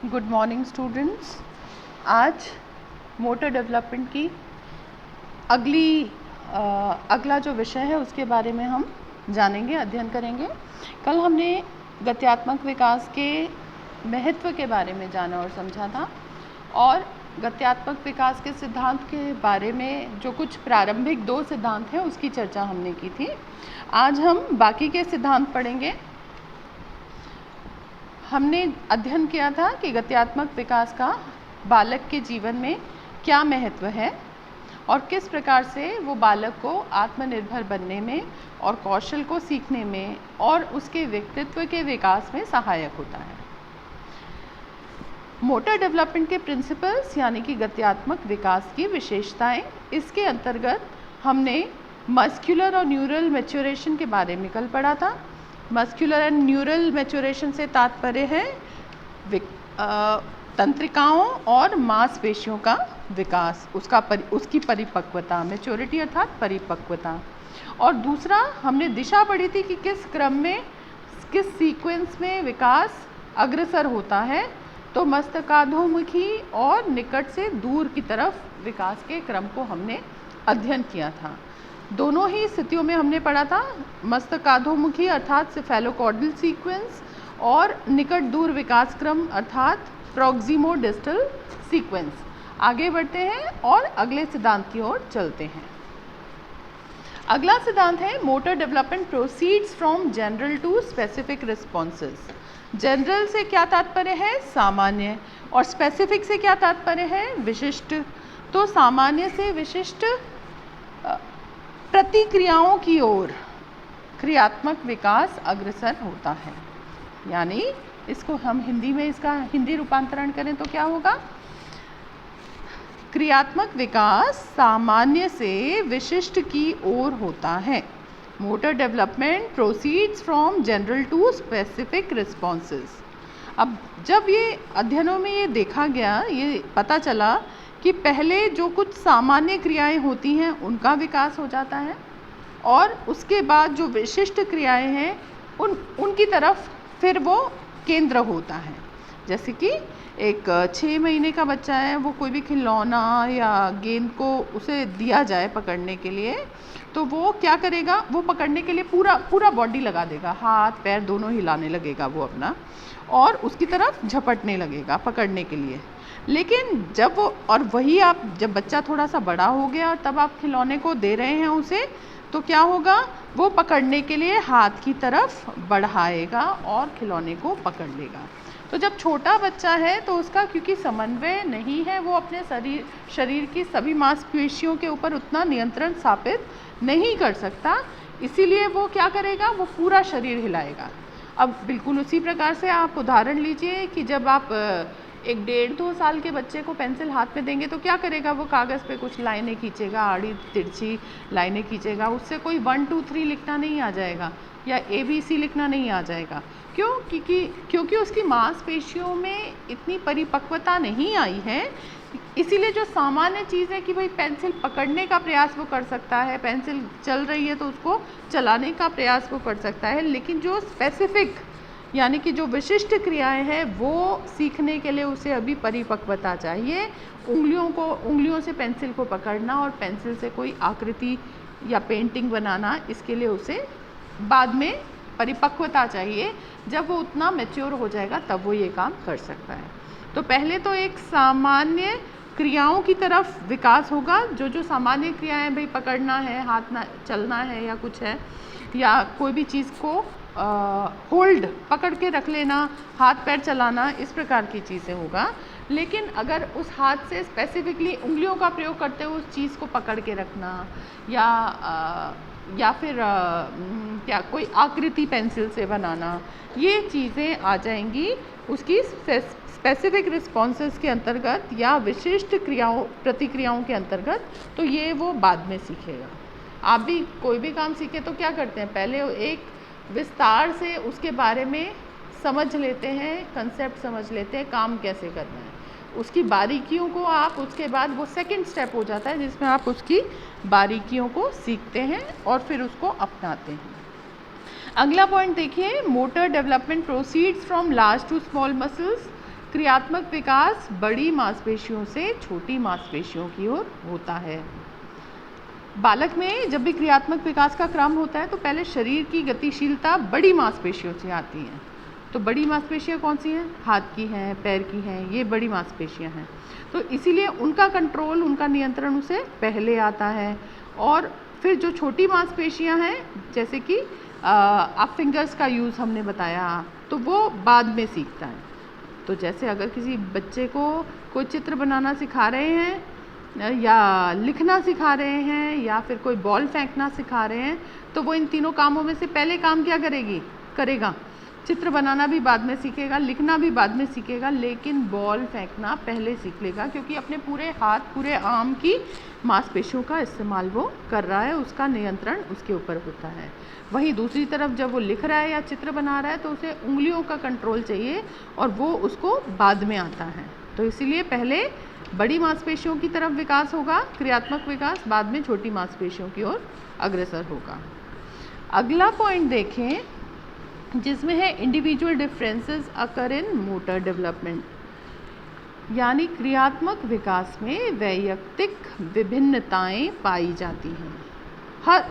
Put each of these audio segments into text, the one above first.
Good morning students. आज motor development की अगला जो विषय है उसके बारे में हम जानेंगे, अध्ययन करेंगे। कल हमने गत्यात्मक विकास के महत्व के बारे में जाना और समझा था, और गत्यात्मक विकास के सिद्धांत के बारे में जो कुछ प्रारंभिक 2 सिद्धांत हैं उसकी चर्चा हमने की थी। आज हम बाकी के सिद्धांत पढ़ेंगे। हमने अध्ययन किया था कि गत्यात्मक विकास का बालक के जीवन में क्या महत्व है और किस प्रकार से वो बालक को आत्मनिर्भर बनने में और कौशल को सीखने में और उसके व्यक्तित्व के विकास में सहायक होता है। मोटर डेवलपमेंट के प्रिंसिपल्स यानी कि गत्यात्मक विकास की विशेषताएं, इसके अंतर्गत हमने मस्कुलर और न्यूरल मैच्योरेशन के बारे में कल पढ़ा था। मस्कुलर एंड न्यूरल मैच्योरेशन से तात्पर्य है तंत्रिकाओं और मांसपेशियों का विकास, उसकी परिपक्वता, मैच्योरिटी अर्थात परिपक्वता। और दूसरा हमने दिशा पढ़ी थी कि किस क्रम में, किस सीक्वेंस में विकास अग्रसर होता है। तो मस्तकाधोमुखी और निकट से दूर की तरफ विकास के क्रम को हमने अध्ययन किया था। दोनों ही स्थितियों में हमने पढ़ा था, मस्तकाधोमुखी अर्थात सेफेलोकॉर्डल सीक्वेंस और निकट दूर विकास क्रम अर्थात प्रॉक्सिमोडिस्टल सीक्वेंस। आगे बढ़ते हैं और अगले सिद्धांत की ओर चलते हैं। अगला सिद्धांत है motor development proceeds from general to specific responses. General से क्या तात्पर्य है? सामान्य। और स्पेसिफिक से क्या तात्पर्य है? विशिष्ट। तो सामान्य से विशिष्ट प्रतिक्रियाओं की ओर क्रियात्मक विकास अग्रसर होता है। यानी इसको हम हिंदी में, इसका हिंदी रूपांतरण करें तो क्या होगा? क्रियात्मक विकास सामान्य से विशिष्ट की ओर होता है। Motor development proceeds from general to specific responses. अब जब ये अध्ययनों में ये देखा गया, ये पता चला कि पहले जो कुछ सामान्य क्रियाएं होती हैं उनका विकास हो जाता है, और उसके बाद जो विशिष्ट क्रियाएं हैं उनकी तरफ फिर वो केंद्र होता है। जैसे कि एक 6 महीने का बच्चा है, वो कोई भी खिलौना या गेंद को उसे दिया जाए पकड़ने के लिए, तो वो क्या करेगा? वो पकड़ने के लिए पूरा बॉडी लगा देगा, हाथ पैर दोनों हिलाने लगेगा वो अपना, और उसकी तरफ झपटने लगेगा पकड़ने के लिए। लेकिन जब वो, और वही आप जब बच्चा थोड़ा सा बड़ा हो गया और तब आप खिलौने को दे रहे हैं उसे, तो क्या होगा? वो पकड़ने के लिए हाथ की तरफ बढ़ाएगा और खिलौने को पकड़ लेगा। तो जब छोटा बच्चा है तो उसका क्योंकि समन्वय नहीं है, वो अपने शरीर की सभी मांसपेशियों के ऊपर उतना नियंत्रण स्थापित नहीं कर सकता, इसीलिए वो क्या करेगा? वो पूरा शरीर हिलाएगा। अब बिल्कुल उसी प्रकार से आप उदाहरण लीजिए कि जब आप एक 1.5-2 साल के बच्चे को पेंसिल हाथ में देंगे तो क्या करेगा? वो कागज़ पे कुछ लाइनें खींचेगा, आड़ी तिरछी लाइनें खींचेगा, उससे कोई 1 2 3 लिखना नहीं आ जाएगा या ABC लिखना नहीं आ जाएगा। क्यों? क्योंकि उसकी मांसपेशियों में इतनी परिपक्वता नहीं आई है। इसीलिए जो सामान्य चीज़ है कि भाई पेंसिल पकड़ने का प्रयास वो कर सकता है, पेंसिल चल रही है तो उसको चलाने का प्रयास वो कर सकता है, लेकिन जो स्पेसिफिक यानी कि जो विशिष्ट क्रियाएं हैं वो सीखने के लिए उसे अभी परिपक्वता चाहिए। उंगलियों से पेंसिल को पकड़ना और पेंसिल से कोई आकृति या पेंटिंग बनाना, इसके लिए उसे बाद में परिपक्वता चाहिए। जब वो उतना मैच्योर हो जाएगा तब वो ये काम कर सकता है। तो पहले तो एक सामान्य क्रियाओं की तरफ विकास होगा। जो सामान्य क्रियाएं, भाई पकड़ना है, हाथ ना चलना है या कुछ है, या कोई भी चीज़ को होल्ड पकड़ के रख लेना, हाथ पैर चलाना, इस प्रकार की चीज़ें होगा। लेकिन अगर उस हाथ से स्पेसिफिकली उंगलियों का प्रयोग करते हुए उस चीज़ को पकड़ के रखना, या फिर क्या कोई आकृति पेंसिल से बनाना, ये चीज़ें आ जाएंगी उसकी स्पेसिफिक रिस्पॉन्सेस के अंतर्गत या विशिष्ट प्रतिक्रियाओं के अंतर्गत। तो ये वो बाद में सीखेगा। आप भी कोई भी काम सीखे तो क्या करते हैं? पहले एक विस्तार से उसके बारे में समझ लेते हैं, कंसेप्ट समझ लेते हैं, काम कैसे करना है, उसकी बारीकियों को आप, उसके बाद वो सेकंड स्टेप हो जाता है जिसमें आप उसकी बारीकियों को सीखते हैं और फिर उसको अपनाते हैं। अगला पॉइंट देखिए, motor development proceeds from large to small muscles. क्रियात्मक विकास बड़ी मांसपेशियों से छोटी मांसपेशियों की ओर होता है। बालक में जब भी क्रियात्मक विकास का क्रम होता है तो पहले शरीर की गतिशीलता बड़ी मांसपेशियों से आती है। तो बड़ी मांसपेशियां कौन सी हैं? हाथ की हैं, पैर की हैं, ये बड़ी मांसपेशियां हैं। तो इसीलिए उनका कंट्रोल, उनका नियंत्रण उसे पहले आता है। और फिर जो छोटी मांसपेशियां हैं, जैसे कि आप फिंगर्स का यूज़ हमने बताया, तो वो बाद में सीखता है। तो जैसे अगर किसी बच्चे को कोई चित्र बनाना सिखा रहे हैं या लिखना सिखा रहे हैं या फिर कोई बॉल फेंकना सिखा रहे हैं, तो वो इन तीनों कामों में से पहले काम क्या करेगा? चित्र बनाना भी बाद में सीखेगा, लिखना भी बाद में सीखेगा, लेकिन बॉल फेंकना पहले सीख लेगा, क्योंकि अपने पूरे हाथ, पूरे आर्म की मांसपेशियों का इस्तेमाल वो कर रहा है, उसका नियंत्रण उसके ऊपर होता है। वहीं दूसरी तरफ जब वो लिख रहा है या चित्र बना रहा है तो उसे उंगलियों का कंट्रोल चाहिए और वो उसको बाद में आता है। तो इसीलिए पहले बड़ी मांसपेशियों की तरफ विकास होगा, क्रियात्मक विकास, बाद में छोटी मांसपेशियों की ओर अग्रसर होगा। अगला पॉइंट देखें, जिसमें है individual differences occur in motor development, यानी क्रियात्मक विकास में वैयक्तिक विभिन्नताएं पाई जाती हैं।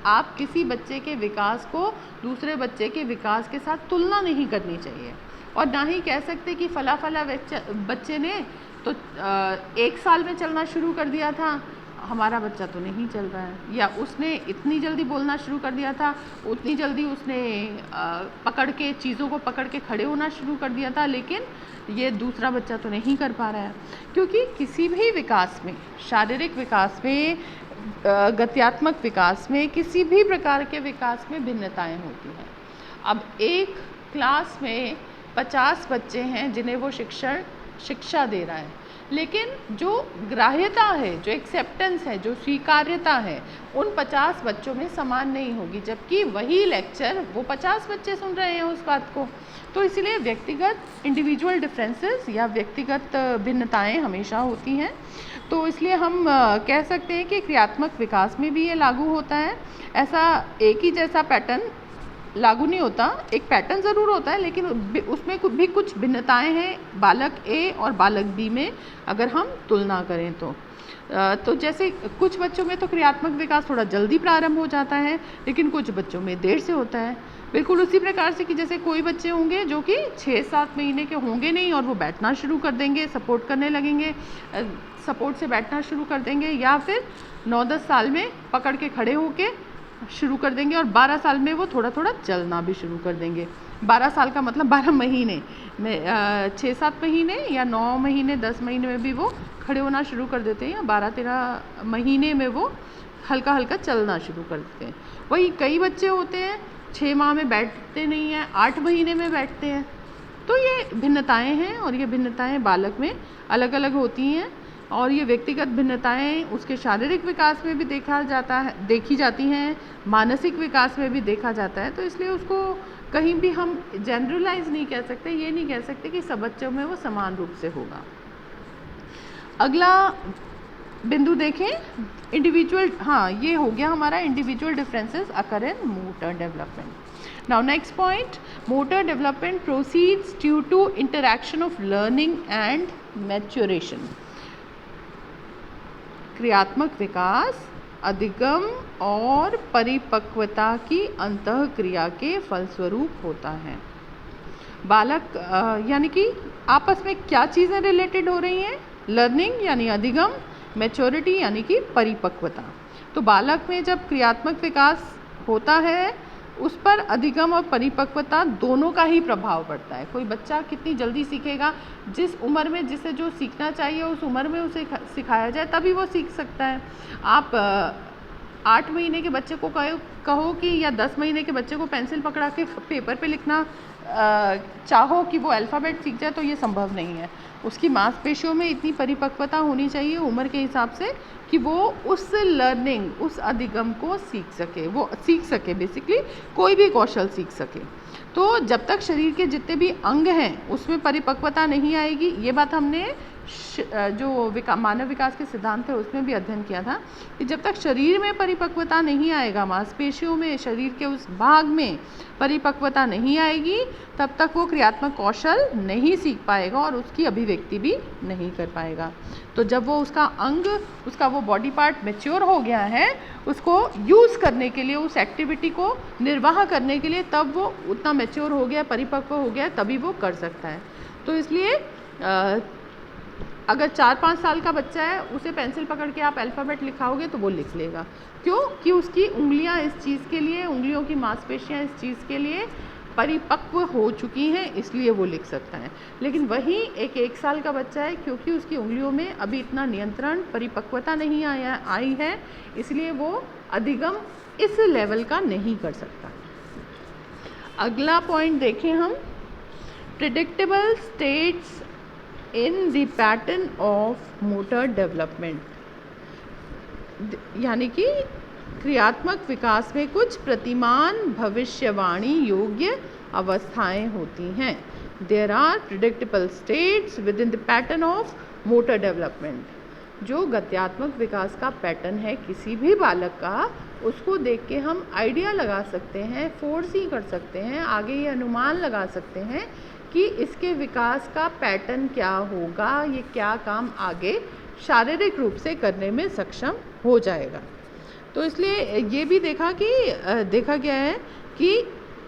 आप किसी बच्चे के विकास को दूसरे बच्चे के विकास के साथ तुलना नहीं करनी चाहिए, और ना ही कह सकते कि फला बच्चे ने तो 1 साल में चलना शुरू कर दिया था, हमारा बच्चा तो नहीं चल रहा है, या उसने इतनी जल्दी बोलना शुरू कर दिया था, उतनी जल्दी उसने चीज़ों को पकड़ के खड़े होना शुरू कर दिया था, लेकिन ये दूसरा बच्चा तो नहीं कर पा रहा है। क्योंकि किसी भी विकास में, शारीरिक विकास में, गत्यात्मक विकास में, किसी भी प्रकार के विकास में भिन्नताएं होती हैं। अब एक क्लास में 50 बच्चे हैं जिन्हें वो शिक्षा दे रहा है, लेकिन जो ग्राह्यता है, जो एक्सेप्टेंस है, जो स्वीकार्यता है, उन 50 बच्चों में समान नहीं होगी, जबकि वही लेक्चर वो 50 बच्चे सुन रहे हैं उस बात को। तो इसलिए व्यक्तिगत इंडिविजुअल डिफरेंसेस या व्यक्तिगत भिन्नताएं हमेशा होती हैं। तो इसलिए हम कह सकते हैं कि क्रियात्मक विकास में भी ये लागू होता है। ऐसा एक ही जैसा पैटर्न लागू नहीं होता, एक पैटर्न ज़रूर होता है, लेकिन उसमें भी कुछ भिन्नताएं हैं बालक ए और बालक बी में, अगर हम तुलना करें तो जैसे कुछ बच्चों में तो क्रियात्मक विकास थोड़ा जल्दी प्रारंभ हो जाता है, लेकिन कुछ बच्चों में देर से होता है। बिल्कुल उसी प्रकार से कि जैसे कोई बच्चे होंगे जो कि 6-7 महीने के होंगे नहीं और वो बैठना शुरू कर देंगे, सपोर्ट करने लगेंगे, सपोर्ट से बैठना शुरू कर देंगे, या फिर 9-10 साल में पकड़ के खड़े होके शुरू कर देंगे, और 12 साल में वो थोड़ा थोड़ा चलना भी शुरू कर देंगे। 12 साल का मतलब 12 महीने में, 6-7 महीने या 9 महीने 10 महीने में भी वो खड़े होना शुरू कर देते हैं, या 12-13 महीने में वो हल्का हल्का चलना शुरू कर देते हैं। वही कई बच्चे होते हैं 6 माह में बैठते नहीं हैं, 8 महीने में बैठते हैं। तो ये भिन्नताएं हैं, और ये भिन्नताएं बालक में अलग अलग होती हैं, और ये व्यक्तिगत भिन्नताएं उसके शारीरिक विकास में भी देखी जाती हैं, मानसिक विकास में भी देखा जाता है। तो इसलिए उसको कहीं भी हम जनरलाइज नहीं कह सकते, ये नहीं कह सकते कि सब बच्चों में वो समान रूप से होगा। अगला बिंदु देखें, इंडिविजुअल, ये हो गया हमारा individual differences occur in motor development. Now next point, motor development proceeds due to interaction of learning and maturation. क्रियात्मक विकास अधिगम और परिपक्वता की अंतःक्रिया के फलस्वरूप होता है। बालक यानी कि आपस में क्या चीज़ें रिलेटेड हो रही हैं? लर्निंग यानी अधिगम, मैच्योरिटी यानी कि परिपक्वता। तो बालक में जब क्रियात्मक विकास होता है, उस पर अधिगम और परिपक्वता दोनों का ही प्रभाव पड़ता है। कोई बच्चा कितनी जल्दी सीखेगा, जिस उम्र में जिसे जो सीखना चाहिए उस उम्र में उसे सिखाया जाए तभी वो सीख सकता है। आप 8 महीने के बच्चे को कहो कि, या 10 महीने के बच्चे को पेंसिल पकड़ा के पेपर पे लिखना चाहो कि वो अल्फ़ाबेट सीख जाए, तो ये संभव नहीं है। उसकी मांसपेशियों में इतनी परिपक्वता होनी चाहिए उम्र के हिसाब से कि वो उस लर्निंग, उस अधिगम को सीख सके, बेसिकली कोई भी कौशल सीख सके। तो जब तक शरीर के जितने भी अंग हैं उसमें परिपक्वता नहीं आएगी, ये बात हमने जो मानव विकास के सिद्धांत है उसमें भी अध्ययन किया था कि जब तक शरीर में परिपक्वता नहीं आएगा, मांसपेशियों में, शरीर के उस भाग में परिपक्वता नहीं आएगी, तब तक वो क्रियात्मक कौशल नहीं सीख पाएगा और उसकी अभिव्यक्ति भी नहीं कर पाएगा। तो जब वो उसका अंग, उसका वो बॉडी पार्ट मैच्योर हो गया है, उसको यूज़ करने के लिए, उस एक्टिविटी को निर्वाह करने के लिए, तब वो उतना मैच्योर हो गया, परिपक्व हो गया, तभी वो कर सकता है। तो इसलिए अगर 4-5 साल का बच्चा है, उसे पेंसिल पकड़ के आप अल्फ़ाबेट लिखाओगे तो वो लिख लेगा। क्यों? कि उसकी उंगलियां इस चीज़ के लिए, उंगलियों की मांसपेशियां इस चीज़ के लिए परिपक्व हो चुकी हैं, इसलिए वो लिख सकता है। लेकिन वही एक 1 साल का बच्चा है, क्योंकि उसकी उंगलियों में अभी इतना नियंत्रण, परिपक्वता नहीं आई है, इसलिए वो अधिगम इस लेवल का नहीं कर सकता। अगला पॉइंट देखें हम, predictable states in the pattern of motor development, यानी कि क्रियात्मक विकास में कुछ प्रतिमान भविष्यवाणी योग्य अवस्थाएं होती हैं। There are predictable states within the pattern of motor development. जो गत्यात्मक विकास का पैटर्न है किसी भी बालक का, उसको देख के हम आइडिया लगा सकते हैं, फोर्सी कर सकते हैं, आगे ये अनुमान लगा सकते हैं कि इसके विकास का पैटर्न क्या होगा, ये क्या काम आगे शारीरिक रूप से करने में सक्षम हो जाएगा। तो इसलिए ये भी देखा गया है कि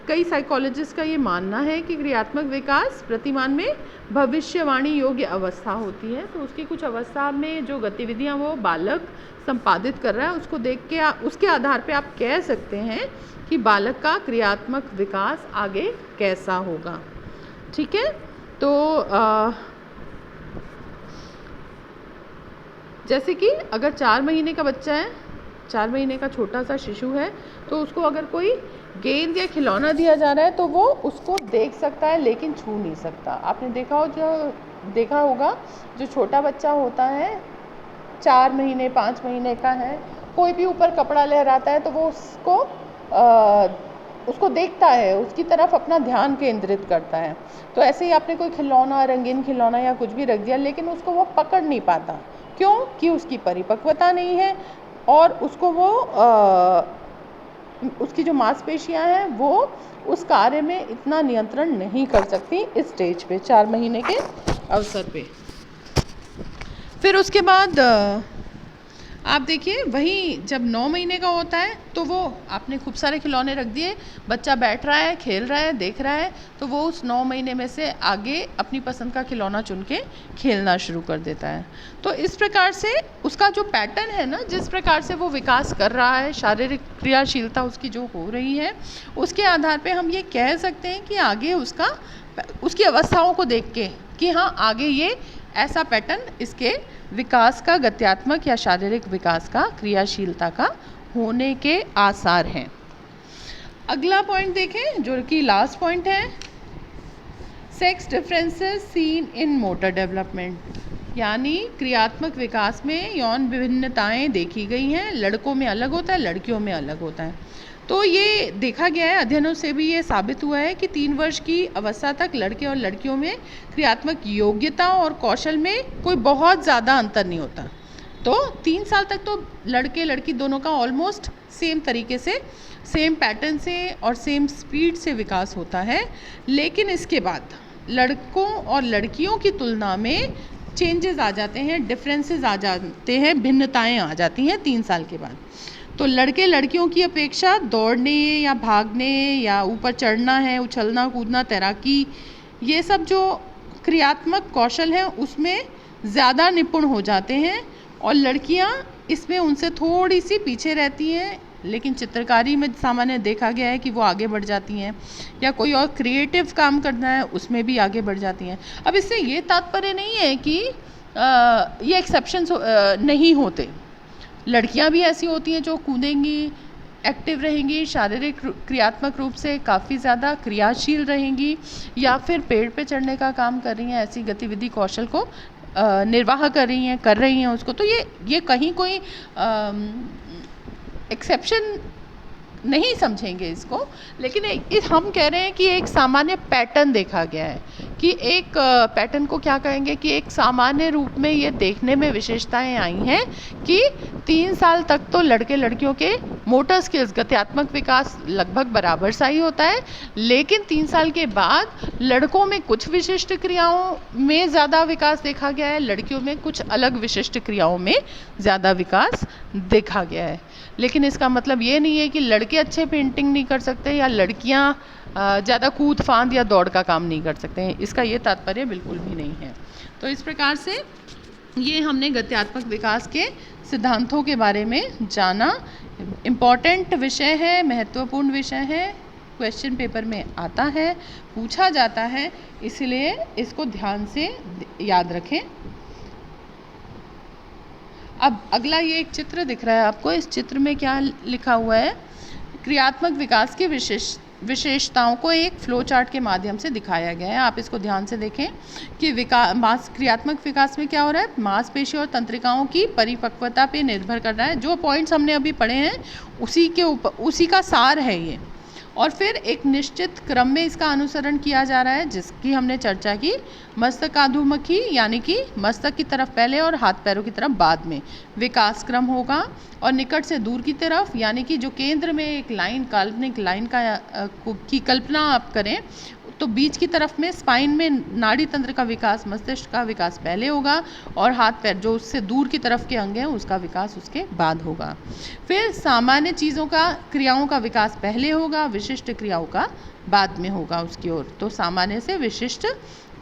कई साइकोलॉजिस्ट का ये मानना है कि क्रियात्मक विकास प्रतिमान में भविष्यवाणी योग्य अवस्था होती है। तो उसकी कुछ अवस्था में जो गतिविधियां वो बालक संपादित कर रहा है, उसको देख के उसके आधार पे आप कह सकते हैं कि बालक का क्रियात्मक विकास आगे कैसा होगा। ठीक है, तो जैसे कि अगर 4 महीने का बच्चा है, 4 महीने का छोटा सा शिशु है, तो उसको अगर कोई गेंद या खिलौना दिया जा रहा है तो वो उसको देख सकता है लेकिन छू नहीं सकता। आपने देखा होगा जो छोटा बच्चा होता है, 4 महीने 5 महीने का है, कोई भी ऊपर कपड़ा लहराता है तो वो उसको देखता है, उसकी तरफ अपना ध्यान केंद्रित करता है। तो ऐसे ही आपने कोई खिलौना, रंगीन खिलौना या कुछ भी रख दिया, लेकिन उसको वो पकड़ नहीं पाता। क्यों? कि उसकी परिपक्वता नहीं है और उसको वो उसकी जो मांसपेशियां हैं वो उस कार्य में इतना नियंत्रण नहीं कर सकती इस स्टेज पे, 4 महीने के अवसर पे। फिर उसके बाद आप देखिए, वही जब 9 महीने का होता है तो वो आपने खूब सारे खिलौने रख दिए, बच्चा बैठ रहा है, खेल रहा है, देख रहा है, तो वो उस 9 महीने में से आगे अपनी पसंद का खिलौना चुन के खेलना शुरू कर देता है। तो इस प्रकार से उसका जो पैटर्न है ना, जिस प्रकार से वो विकास कर रहा है, शारीरिक क्रियाशीलता उसकी जो हो रही है, उसके आधार पे हम ये कह सकते हैं कि आगे उसकी अवस्थाओं को देख के कि हाँ, आगे ये ऐसा पैटर्न इसके विकास का, गत्यात्मक या शारीरिक विकास का, क्रियाशीलता का होने के आसार हैं। अगला पॉइंट देखें जो कि लास्ट पॉइंट है, sex differences seen in motor development, यानी क्रियात्मक विकास में यौन विभिन्नताएं देखी गई हैं। लड़कों में अलग होता है, लड़कियों में अलग होता है। तो ये देखा गया है, अध्ययनों से भी ये साबित हुआ है कि 3 वर्ष की अवस्था तक लड़के और लड़कियों में क्रियात्मक योग्यता और कौशल में कोई बहुत ज़्यादा अंतर नहीं होता। तो 3 साल तक तो लड़के लड़की दोनों का ऑलमोस्ट सेम तरीके से, सेम पैटर्न से और सेम स्पीड से विकास होता है। लेकिन इसके बाद लड़कों और लड़कियों की तुलना में चेंजेस आ जाते हैं, डिफरेंसेस आ जाते हैं, भिन्नताएं आ जाती हैं 3 साल के बाद। तो लड़के लड़कियों की अपेक्षा दौड़ने या भागने या ऊपर चढ़ना है, उछलना कूदना, तैराकी, ये सब जो क्रियात्मक कौशल हैं उसमें ज़्यादा निपुण हो जाते हैं और लड़कियां इसमें उनसे थोड़ी सी पीछे रहती हैं। लेकिन चित्रकारी में सामान्य देखा गया है कि वो आगे बढ़ जाती हैं, या कोई और क्रिएटिव काम करना है उसमें भी आगे बढ़ जाती हैं। अब इससे ये तात्पर्य नहीं है कि ये एक्सेप्शंस नहीं होते। लड़कियां भी ऐसी होती हैं जो कूदेंगी, एक्टिव रहेंगी, शारीरिक क्रियात्मक रूप से काफ़ी ज़्यादा क्रियाशील रहेंगी, या फिर पेड़ पे चढ़ने का काम कर रही हैं, ऐसी गतिविधि कौशल को निर्वाह कर रही हैं उसको। तो ये कहीं कोई एक्सेप्शन नहीं समझेंगे इसको, लेकिन हम कह रहे हैं कि एक सामान्य पैटर्न देखा गया है कि एक पैटर्न को क्या कहेंगे कि एक सामान्य रूप में ये देखने में विशेषताएं आई हैं कि 3 साल तक तो लड़के लड़कियों के मोटर स्किल्स गत्यात्मक विकास लगभग बराबर सा ही होता है, लेकिन 3 साल के बाद लड़कों में कुछ विशिष्ट क्रियाओं में ज़्यादा विकास देखा गया है, लड़कियों में कुछ अलग विशिष्ट क्रियाओं में ज़्यादा विकास देखा गया है। लेकिन इसका मतलब ये नहीं है कि लड़के अच्छे पेंटिंग नहीं कर सकते या लड़कियां ज़्यादा कूद फांद या दौड़ का काम नहीं कर सकते हैं, इसका ये तात्पर्य बिल्कुल भी नहीं है। तो इस प्रकार से ये हमने गत्यात्मक विकास के सिद्धांतों के बारे में जाना। इम्पॉर्टेंट विषय है, महत्वपूर्ण विषय है, क्वेश्चन पेपर में आता है, पूछा जाता है, इसलिए इसको ध्यान से याद रखें। अब अगला ये एक चित्र दिख रहा है आपको, इस चित्र में क्या लिखा हुआ है, क्रियात्मक विकास की विशेषताओं को एक फ्लो चार्ट के माध्यम से दिखाया गया है। आप इसको ध्यान से देखें कि क्रियात्मक विकास में क्या हो रहा है, मांसपेशी और तंत्रिकाओं की परिपक्वता पे निर्भर कर रहा है। जो पॉइंट्स हमने अभी पढ़े हैं उसी का सार है ये, और फिर एक निश्चित क्रम में इसका अनुसरण किया जा रहा है जिसकी हमने चर्चा की। मस्तकाधुमुखी यानी कि मस्तक की तरफ पहले और हाथ पैरों की तरफ बाद में विकास क्रम होगा, और निकट से दूर की तरफ यानी कि जो केंद्र में एक लाइन, काल्पनिक लाइन की कल्पना आप करें तो बीच की तरफ में स्पाइन में नाड़ी तंत्र का विकास, मस्तिष्क का विकास पहले होगा, और हाथ पैर जो उससे दूर की तरफ के अंग हैं उसका विकास उसके बाद होगा। फिर सामान्य चीज़ों का, क्रियाओं का विकास पहले होगा, विशिष्ट क्रियाओं का बाद में होगा उसकी ओर। तो सामान्य से विशिष्ट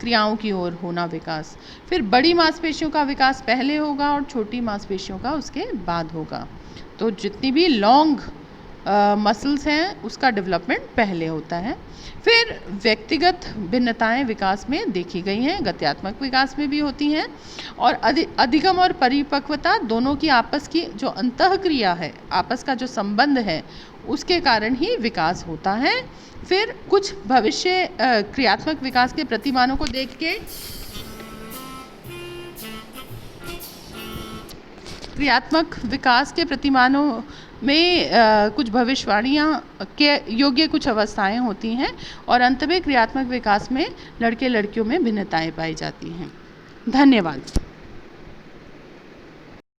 क्रियाओं की ओर होना विकास। फिर बड़ी मांसपेशियों का विकास पहले होगा और छोटी मांसपेशियों का उसके बाद होगा। तो जितनी भी लॉन्ग मसल्स हैं उसका डेवलपमेंट पहले होता है। फिर व्यक्तिगत भिन्नताएं विकास में देखी गई हैं, गत्यात्मक विकास में भी होती हैं, और अधिगम और परिपक्वता दोनों की आपस की जो अंतःक्रिया है, आपस का जो संबंध है, उसके कारण ही विकास होता है। फिर कुछ भविष्य क्रियात्मक विकास के प्रतिमानों को देख के क्रियात्मक विकास के प्रतिमानों में कुछ भविष्यवाणियाँ के योग्य कुछ अवस्थाएं होती हैं, और अंत में क्रियात्मक विकास में लड़के लड़कियों में भिन्नताएं पाई जाती हैं। धन्यवाद।